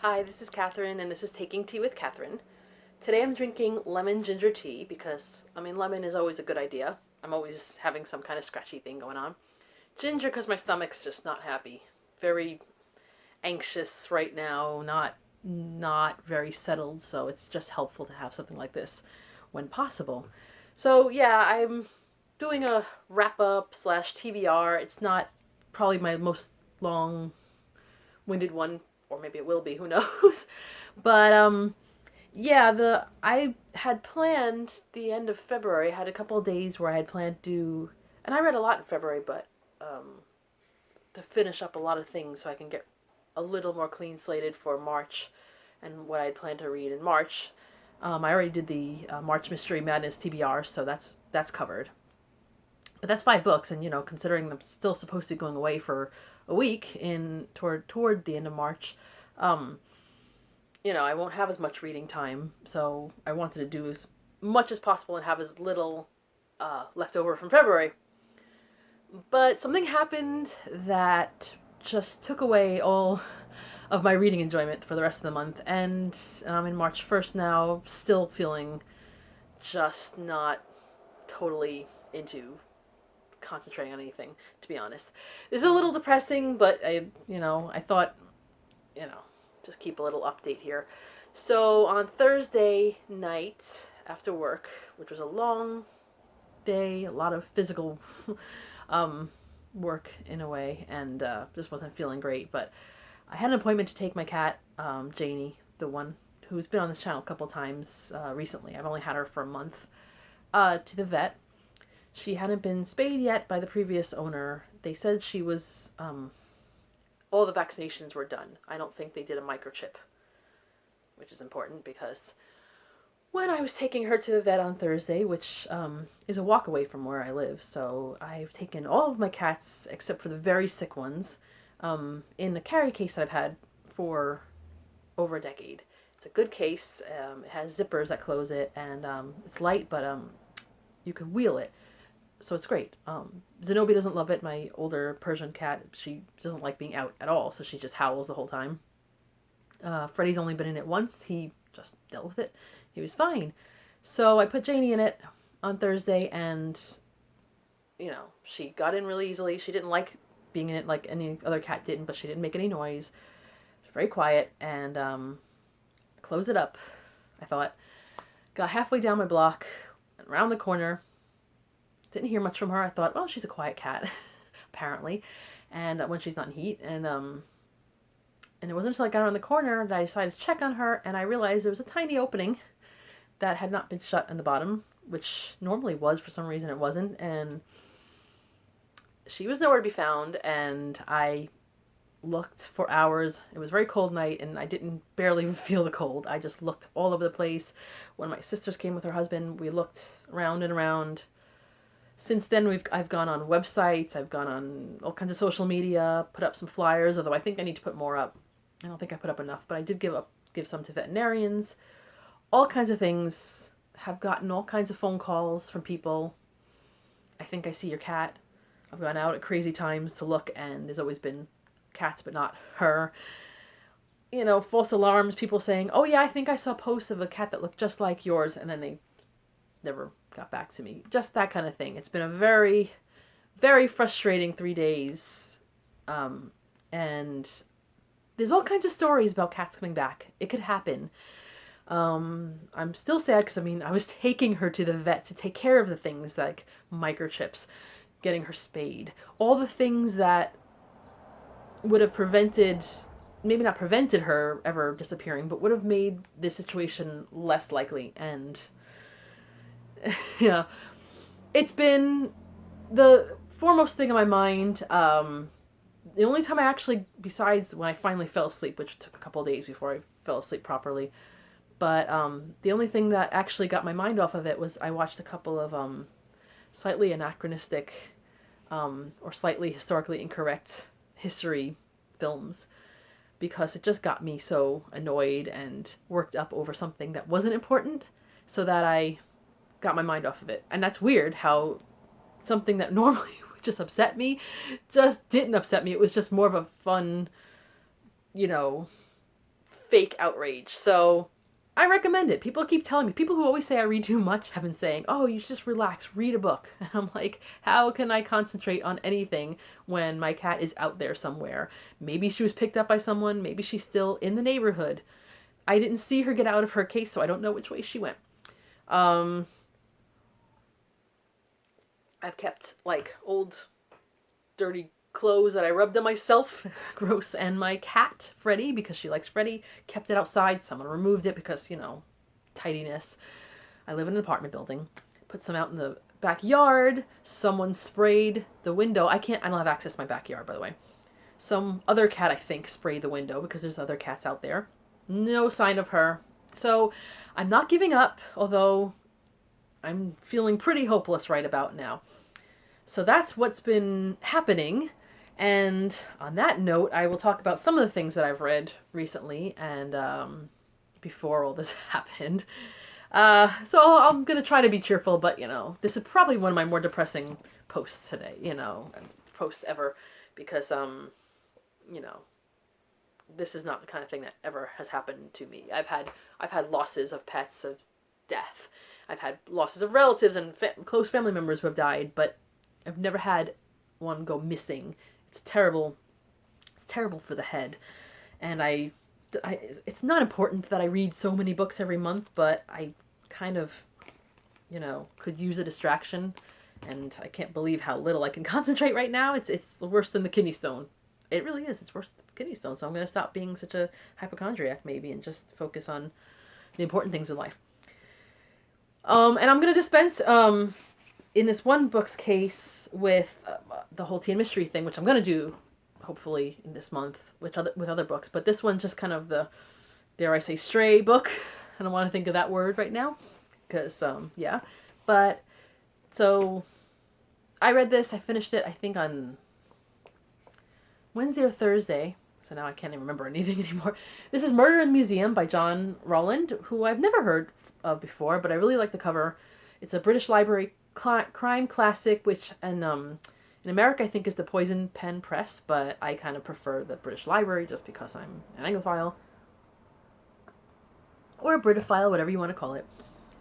Hi, this is Catherine, and this is Taking Tea with Catherine. Today I'm drinking lemon ginger tea because, lemon is always a good idea. I'm always having some kind of scratchy thing going on. Ginger because my stomach's just not happy. Very anxious right now, not very settled, so it's just helpful to have something like this when possible. So yeah, I'm doing a wrap up slash TBR. It's not probably my most long winded one, or maybe it will be, who knows. But yeah, the I had planned the end of February. I had a couple of days where I had planned to, and I read a lot in February, but to finish up a lot of things so I can get a little more clean slated for March and what I'd planned to read in March. I already did the March Mystery Madness TBR, so that's covered. But that's 5 books, and considering I'm still supposed to be going away for a week in toward the end of March, um, I won't have as much reading time. So I wanted to do as much as possible and have as little left over from February. But something happened that just took away all of my reading enjoyment for the rest of the month, and I'm in March 1st now, still feeling just not totally into concentrating on anything, to be honest. It's a little depressing, but I thought, you know, just keep a little update here. So on Thursday night after work, which was a long day, a lot of physical work in a way, and just wasn't feeling great. But I had an appointment to take my cat, Janie, the one who's been on this channel a couple times recently. I've only had her for a month, to the vet. She hadn't been spayed yet by the previous owner. They said she was, all the vaccinations were done. I don't think they did a microchip, which is important because when I was taking her to the vet on Thursday, which is a walk away from where I live, so I've taken all of my cats except for the very sick ones in a carry case that I've had for over a decade. It's a good case. It has zippers that close it, and it's light, but you can wheel it. So it's great. Zenobia doesn't love it. My older Persian cat, she doesn't like being out at all, so she just howls the whole time. Freddie's only been in it once. He just dealt with it. He was fine. So I put Janie in it on Thursday, and, she got in really easily. She didn't like being in it like any other cat didn't, but she didn't make any noise. She was very quiet, and closed it up, I thought. Got halfway down my block, around the corner. Didn't hear much from her. I thought, well, she's a quiet cat, apparently, and when she's not in heat. And it wasn't until I got around the corner that I decided to check on her, and I realized there was a tiny opening that had not been shut in the bottom, which normally was. For some reason, it wasn't, and she was nowhere to be found. And I looked for hours. It was a very cold night, and I didn't barely even feel the cold. I just looked all over the place. When my sisters came with her husband, we looked around and around. Since then, I've gone on websites, I've gone on all kinds of social media, put up some flyers, although I think I need to put more up. I don't think I put up enough, but I did give some to veterinarians. All kinds of things. Have gotten all kinds of phone calls from people. I think I see your cat. I've gone out at crazy times to look, and there's always been cats, but not her. False alarms, people saying, oh yeah, I think I saw posts of a cat that looked just like yours, and then they never got back to me. Just that kind of thing. It's been a very, very frustrating 3 days. And there's all kinds of stories about cats coming back. It could happen. I'm still sad because, I was taking her to the vet to take care of the things like microchips, getting her spayed, all the things that would have prevented, maybe not prevented her ever disappearing, but would have made this situation less likely. And yeah, it's been the foremost thing on my mind. The only time I actually, besides when I finally fell asleep, which took a couple of days before I fell asleep properly, but the only thing that actually got my mind off of it was I watched a couple of slightly anachronistic or slightly historically incorrect history films, because it just got me so annoyed and worked up over something that wasn't important, so that I got my mind off of it. And that's weird how something that normally would just upset me just didn't upset me. It was just more of a fun, fake outrage. So I recommend it. People keep telling me, people who always say I read too much have been saying, oh, you should just relax, read a book. And I'm like, how can I concentrate on anything when my cat is out there somewhere? Maybe she was picked up by someone, maybe she's still in the neighborhood. I didn't see her get out of her case, so I don't know which way she went. I've kept like old dirty clothes that I rubbed on myself, gross, and my cat, Freddie, because she likes Freddie, kept it outside. Someone removed it because, tidiness. I live in an apartment building. Put some out in the backyard. Someone sprayed the window. I don't have access to my backyard, by the way. Some other cat, I think, sprayed the window because there's other cats out there. No sign of her. So I'm not giving up, although I'm feeling pretty hopeless right about now. So that's what's been happening. And on that note, I will talk about some of the things that I've read recently and before all this happened. So I'm going to try to be cheerful, but, this is probably one of my more depressing posts today, posts ever, because, this is not the kind of thing that ever has happened to me. I've had losses of pets, of death. I've had losses of relatives and close family members who have died, but I've never had one go missing. It's terrible. It's terrible for the head. And it's not important that I read so many books every month, but I kind of, could use a distraction. And I can't believe how little I can concentrate right now. It's worse than the kidney stone. It really is. It's worse than the kidney stone. So I'm going to stop being such a hypochondriac maybe and just focus on the important things in life. And I'm going to dispense in this one book's case with the whole teen mystery thing, which I'm going to do hopefully in this month with other books. But this one's just kind of the, dare I say, stray book. I don't want to think of that word right now because, yeah. But so I read this. I finished it, I think, on Wednesday or Thursday. So now I can't even remember anything anymore. This is Murder in the Museum by John Rowland, who I've never heard of before, but I really like the cover. It's a British Library crime classic, which in America I think is the Poison Pen Press, but I kind of prefer the British Library just because I'm an Anglophile. Or a Britophile, whatever you want to call it.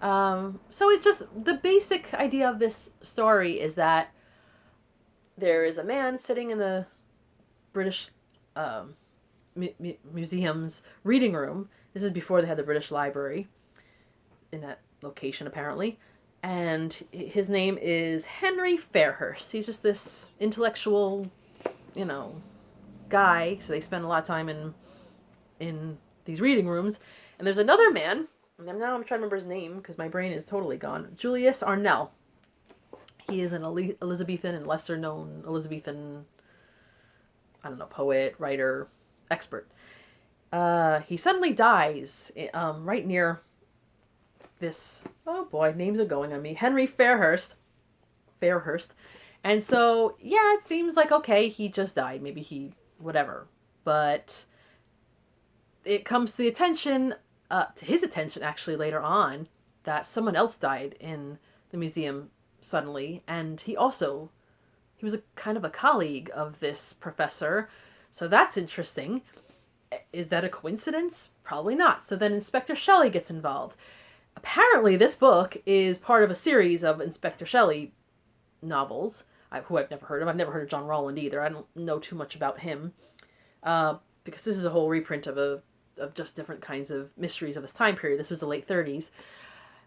So it's just, the basic idea of this story is that there is a man sitting in the British museum's reading room. This is before they had the British Library in that location, apparently. And his name is Henry Fairhurst. He's just this intellectual, guy. So they spend a lot of time in these reading rooms. And there's another man, and now I'm trying to remember his name because my brain is totally gone. Julius Arnell. He is an Elizabethan and lesser known Elizabethan, poet, writer, expert. He suddenly dies right near this, oh boy, names are going on me, Henry Fairhurst. And so, yeah, it seems like, okay, he just died. Maybe whatever. But it comes to his attention actually later on, that someone else died in the museum suddenly. And he was a kind of a colleague of this professor. So that's interesting. Is that a coincidence? Probably not. So then Inspector Shelley gets involved. Apparently, this book is part of a series of Inspector Shelley novels, who I've never heard of. I've never heard of John Rowland either. I don't know too much about him, because this is a whole reprint of just different kinds of mysteries of his time period. This was the late 30s.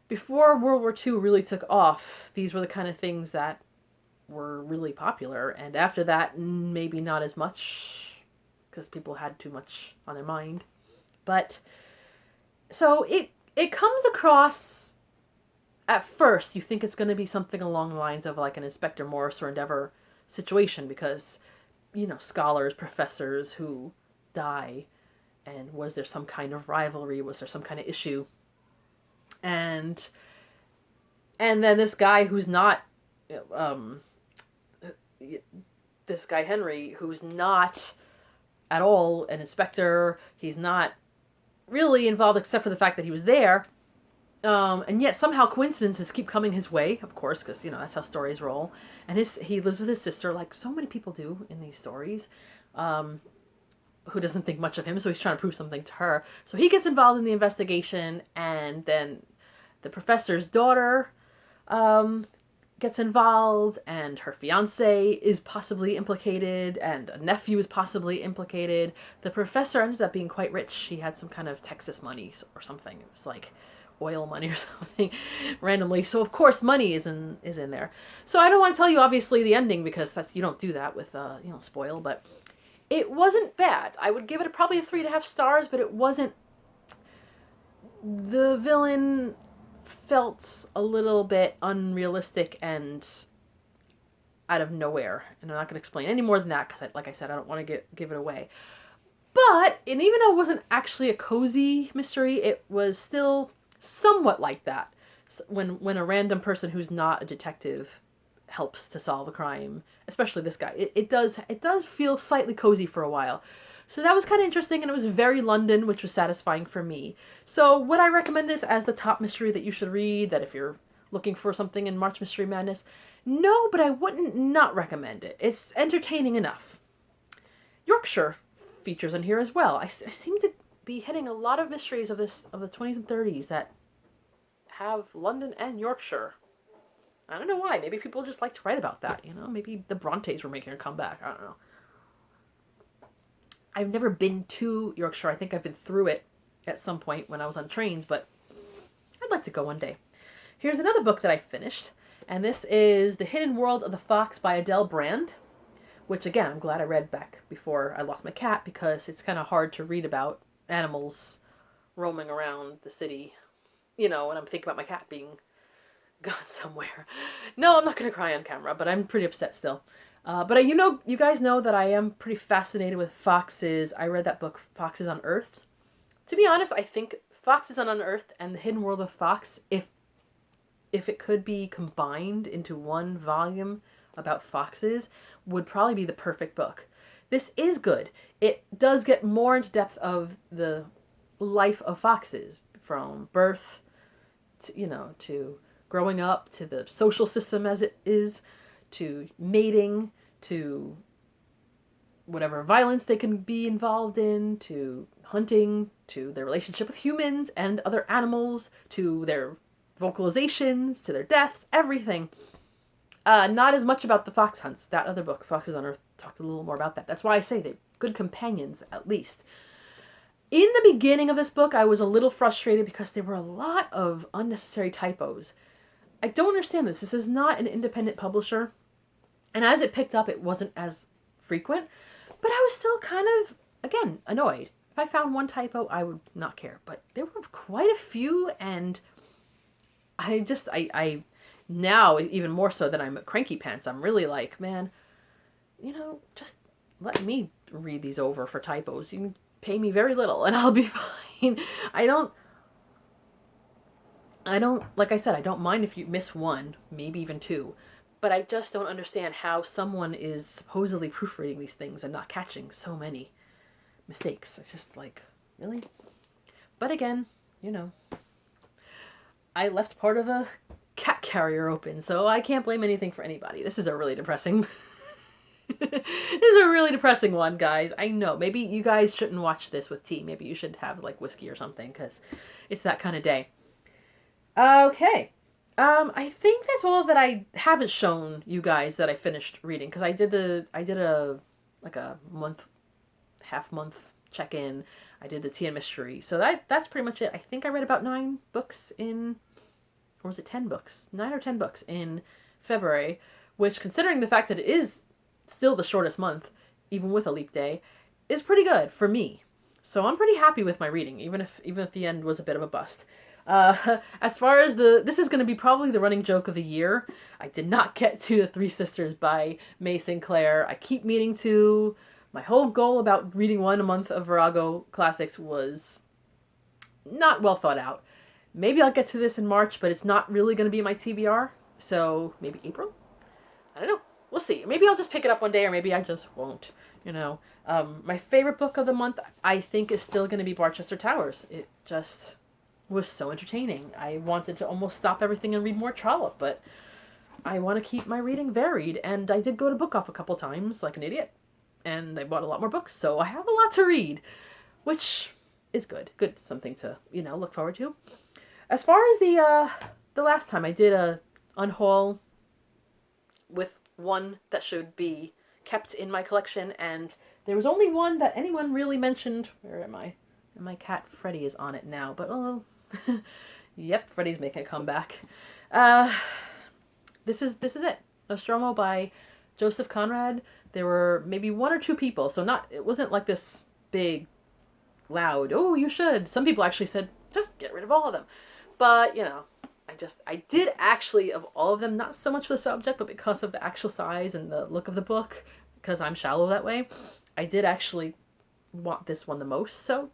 Before World War II really took off, these were the kind of things that were really popular, and after that, maybe not as much, because people had too much on their mind. But, so it comes across, at first, you think it's going to be something along the lines of like an Inspector Morse or Endeavour situation, because, scholars, professors who die, and was there some kind of rivalry, was there some kind of issue, and then this guy who's not, this guy Henry, who's not at all an inspector, he's not really involved except for the fact that he was there, and yet somehow coincidences keep coming his way, of course, because that's how stories roll. And he lives with his sister, like so many people do in these stories, who doesn't think much of him, so he's trying to prove something to her. So he gets involved in the investigation, and then the professor's daughter gets involved, and her fiance is possibly implicated, and a nephew is possibly implicated. The professor ended up being quite rich. She had some kind of Texas money or something. It was like oil money or something randomly. So of course money is in there. So I don't want to tell you obviously the ending, because you don't do that with spoil, but it wasn't bad. I would give it probably a 3.5 stars, but it wasn't. The villain felt a little bit unrealistic and out of nowhere, and I'm not going to explain any more than that, because like I said, I don't want to give it away. But, and even though it wasn't actually a cozy mystery, it was still somewhat like that. When a random person who's not a detective helps to solve a crime, especially this guy, it does feel slightly cozy for a while. So that was kind of interesting, and it was very London, which was satisfying for me. So would I recommend this as the top mystery that you should read, that if you're looking for something in March Mystery Madness? No, but I wouldn't not recommend it. It's entertaining enough. Yorkshire features in here as well. I seem to be hitting a lot of mysteries of the 20s and 30s that have London and Yorkshire. I don't know why. Maybe people just like to write about that, Maybe the Brontes were making a comeback. I don't know. I've never been to Yorkshire. I think I've been through it at some point when I was on trains, but I'd like to go one day. Here's another book that I finished, and this is The Hidden World of the Fox by Adele Brand, which, again, I'm glad I read back before I lost my cat, because it's kind of hard to read about animals roaming around the city, when I'm thinking about my cat being gone somewhere. No, I'm not going to cry on camera, but I'm pretty upset still. But you guys know that I am pretty fascinated with foxes. I read that book, Foxes on Earth. To be honest, I think Foxes on Unearthed and The Hidden World of Fox, if it could be combined into one volume about foxes, would probably be the perfect book. This is good. It does get more into depth of the life of foxes, from birth to growing up, to the social system as it is, to mating, to whatever violence they can be involved in, to hunting, to their relationship with humans and other animals, to their vocalizations, to their deaths, everything. Not as much about the fox hunts. That other book, Foxes on Earth, talked a little more about that. That's why I say they're good companions, at least. In the beginning of this book, I was a little frustrated because there were a lot of unnecessary typos. I don't understand this. This is not an independent publisher. And as it picked up, it wasn't as frequent. But I was still kind of, again, annoyed. If I found one typo, I would not care. But there were quite a few, and I now, even more so than I'm at Cranky Pants, I'm really like, man, just let me read these over for typos. You can pay me very little, and I'll be fine. I don't, like I said, I don't mind if you miss one, maybe even two. But I just don't understand how someone is supposedly proofreading these things and not catching so many mistakes. It's just like, really? But again, I left part of a cat carrier open, so I can't blame anything for anybody. This is a really depressing... This is a really depressing one, guys. I know. Maybe you guys shouldn't watch this with tea. Maybe you should have, like, whiskey or something, because it's that kind of day. Okay. I think that's all that I haven't shown you guys that I finished reading, because I did a half month check-in. I did the tea and mystery. So that's pretty much it. I think I read about 9 books or was it 10 books? 9 or 10 books in February, which, considering the fact that it is still the shortest month, even with a leap day, is pretty good for me. So I'm pretty happy with my reading, even if the end was a bit of a bust. As far as this is going to be probably the running joke of the year. I did not get to The Three Sisters by May Sinclair. I keep meaning to. My whole goal about reading one a month of Virago classics was not well thought out. Maybe I'll get to this in March, but it's not really going to be my TBR. So maybe April? I don't know. We'll see. Maybe I'll just pick it up one day, or maybe I just won't. My favorite book of the month, I think, is still going to be Barchester Towers. It just was so entertaining. I wanted to almost stop everything and read more Trollope, but I want to keep my reading varied, and I did go to Book Off a couple times, like an idiot, and I bought a lot more books, so I have a lot to read, which is good. Good, something to, look forward to. As far as the last time I did a unhaul with one that should be kept in my collection, and there was only one that anyone really mentioned. Where am I? And my cat Freddy is on it now, but yep, Freddy's making a comeback. This is it. Nostromo by Joseph Conrad. There were maybe one or two people, so it wasn't like this big, loud, oh, you should. Some people actually said, just get rid of all of them. But, I did actually, of all of them, not so much for the subject, but because of the actual size and the look of the book, because I'm shallow that way, I did actually want this one the most, so,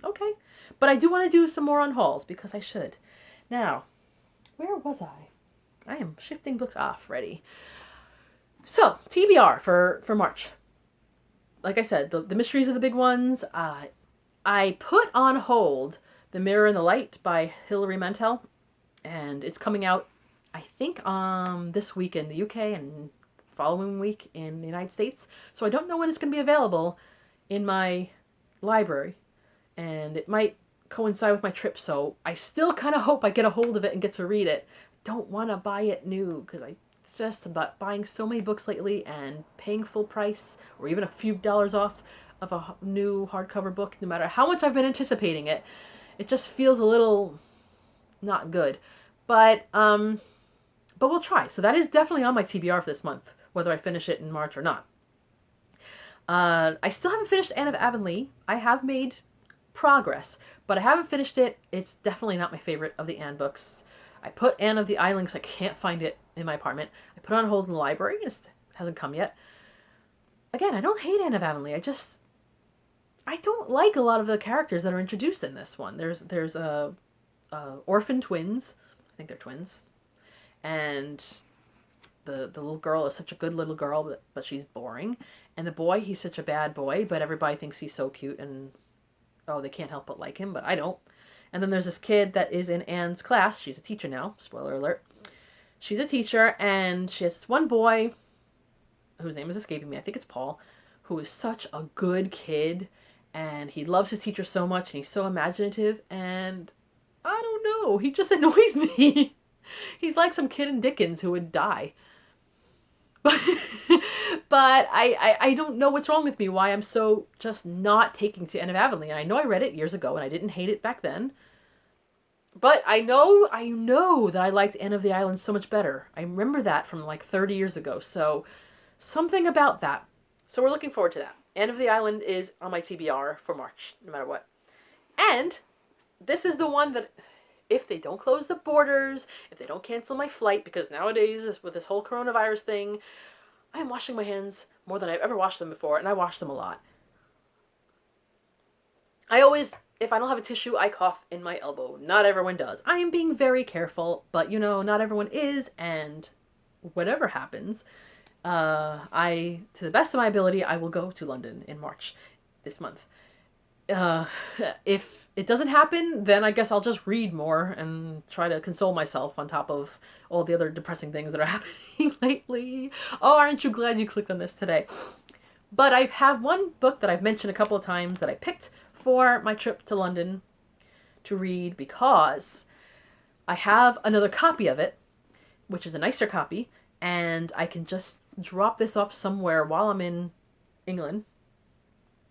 okay. But I do want to do some more unhauls, because I should. Now, where was I? I am shifting books off, ready. So, TBR for March. Like I said, the mysteries are the big ones. I put on hold The Mirror and the Light by Hilary Mantel, and it's coming out, I think, this week in the UK and following week in the United States. So I don't know when it's going to be available in my library, and it might coincide with my trip, so I still kind of hope I get a hold of it and get to read it. Don't want to buy it new, because it's just about buying so many books lately and paying full price, or even a few dollars off of a new hardcover book, no matter how much I've been anticipating it. It just feels a little not good. But we'll try. So that is definitely on my TBR for this month, whether I finish it in March or not. I still haven't finished Anne of Avonlea. I have made progress, but I haven't finished it. It's definitely not my favorite of the Anne books. I put Anne of the Island because I can't find it in my apartment. I put it on hold in the library, and it hasn't come yet. Again, I don't hate Anne of Avonlea. I don't like a lot of the characters that are introduced in this one. There's orphan twins. I think they're twins. And the little girl is such a good little girl, but she's boring. And the boy, he's such a bad boy, but everybody thinks he's so cute, and they can't help but like him, but I don't. And then there's this kid that is in Anne's class. She's a teacher now. Spoiler alert. She's a teacher, and she has this one boy whose name is escaping me. I think it's Paul, who is such a good kid. And he loves his teacher so much, and he's so imaginative, and I don't know, he just annoys me. He's like some kid in Dickens who would die. But I don't know what's wrong with me, why I'm so just not taking to Anne of Avonlea. And I know I read it years ago, and I didn't hate it back then. But I know that I liked Anne of the Island so much better. I remember that from like 30 years ago, so something about that. So we're looking forward to that. Anne of the Island is on my TBR for March, no matter what. And this is the one that, if they don't close the borders, if they don't cancel my flight, because nowadays, with this whole coronavirus thing, I'm washing my hands more than I've ever washed them before, and I wash them a lot. I always, if I don't have a tissue, I cough in my elbow. Not everyone does. I am being very careful, but not everyone is, and whatever happens, to the best of my ability, I will go to London in March this month. If it doesn't happen, then I guess I'll just read more and try to console myself on top of all the other depressing things that are happening lately. Oh, aren't you glad you clicked on this today? But I have one book that I've mentioned a couple of times that I picked for my trip to London to read, because I have another copy of it, which is a nicer copy, and I can just drop this off somewhere while I'm in England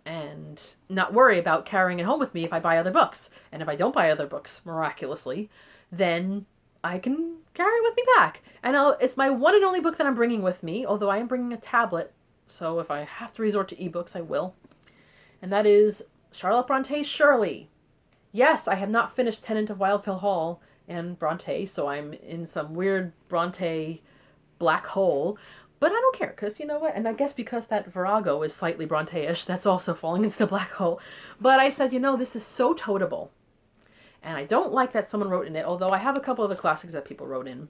and not worry about carrying it home with me if I buy other books. And if I don't buy other books, miraculously, then I can carry it with me back. And it's my one and only book that I'm bringing with me, although I am bringing a tablet, so if I have to resort to ebooks, I will. And that is Charlotte Bronte's Shirley. Yes, I have not finished Tenant of Wildfell Hall and Bronte, so I'm in some weird Bronte black hole. But I don't care, because you know what? And I guess because that Virago is slightly Bronte-ish, that's also falling into the black hole. But I said, this is so totable. And I don't like that someone wrote in it, although I have a couple other classics that people wrote in.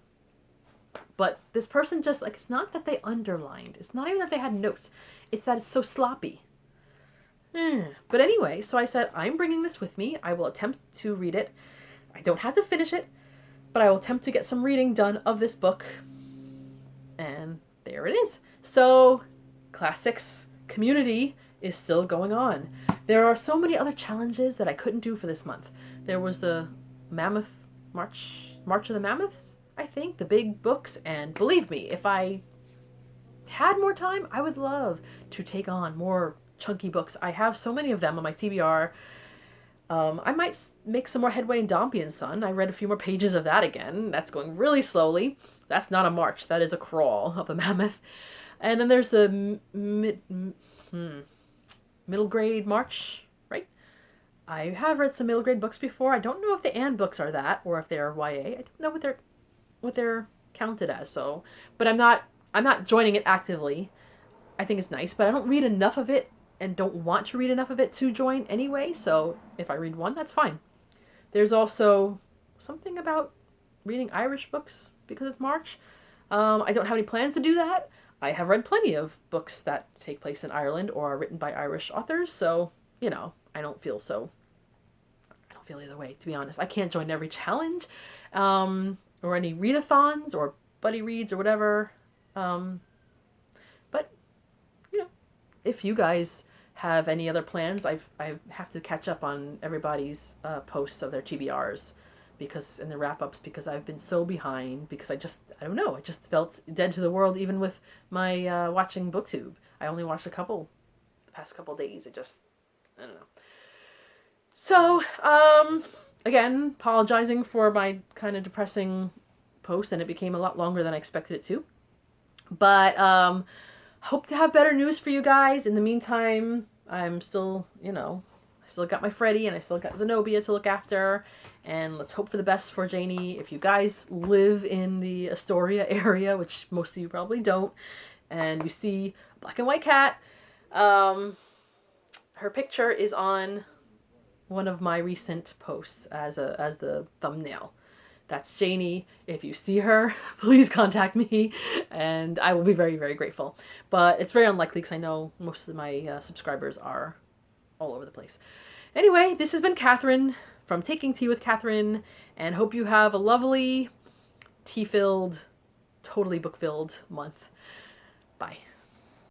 But this person just, it's not that they underlined. It's not even that they had notes. It's that it's so sloppy. But anyway, so I said, I'm bringing this with me. I will attempt to read it. I don't have to finish it, but I will attempt to get some reading done of this book. And there it is. So Classics community is still going on. There are so many other challenges that I couldn't do for this month. There was the Mammoth March of the Mammoths, I think, the big books, and believe me, if I had more time, I would love to take on more chunky books. I have so many of them on my TBR. I might make some more headway in Dombey and Son. I read a few more pages of that again. That's going really slowly. That's not a march. That is a crawl of the Mammoth. And then there's the middle grade march, right? I have read some middle grade books before. I don't know if the and books are that or if they're YA. I don't know what they're counted as. So, but I'm not joining it actively. I think it's nice, but I don't read enough of it and don't want to read enough of it to join anyway. So if I read one, that's fine. There's also something about reading Irish books because it's March. I don't have any plans to do that. I have read plenty of books that take place in Ireland or are written by Irish authors, so, I don't feel either way, to be honest. I can't join every challenge, or any readathons or buddy reads or whatever. But, if you guys have any other plans, I have to catch up on everybody's posts of their TBRs and the wrap-ups because I've been so behind because I don't know, I just felt dead to the world even with my watching BookTube. I only watched the past couple days. I don't know. So, again, apologizing for my kind of depressing post, and it became a lot longer than I expected it to. But, hope to have better news for you guys. In the meantime, I'm still, I still got my Freddy and I still got Zenobia to look after. And let's hope for the best for Janie. If you guys live in the Astoria area, which most of you probably don't, and you see a black and white cat, her picture is on one of my recent posts as the thumbnail. That's Janie. If you see her, please contact me, and I will be very, very grateful. But it's very unlikely because I know most of my subscribers are all over the place. Anyway, this has been Catherine from Taking Tea with Catherine, and hope you have a lovely, tea-filled, totally book-filled month. Bye.